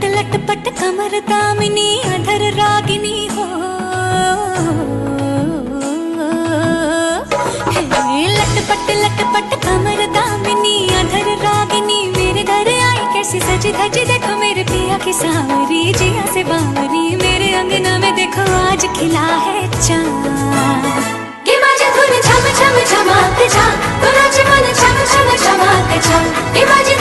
लटपट कमर दामिनी अधर रागिनी हो। लटपट कमर दामिनी अधर रागिनी मेरे घर आई कैसी सजी धजी, देखो मेरे पिया की सावरी जिया से बावरी, मेरे अंगना में देखो आज खिला है चाँद। ये बाजे धुन छम छम छमाते जा, तो नाचे मन छम छम छमाते जा, ये बाजे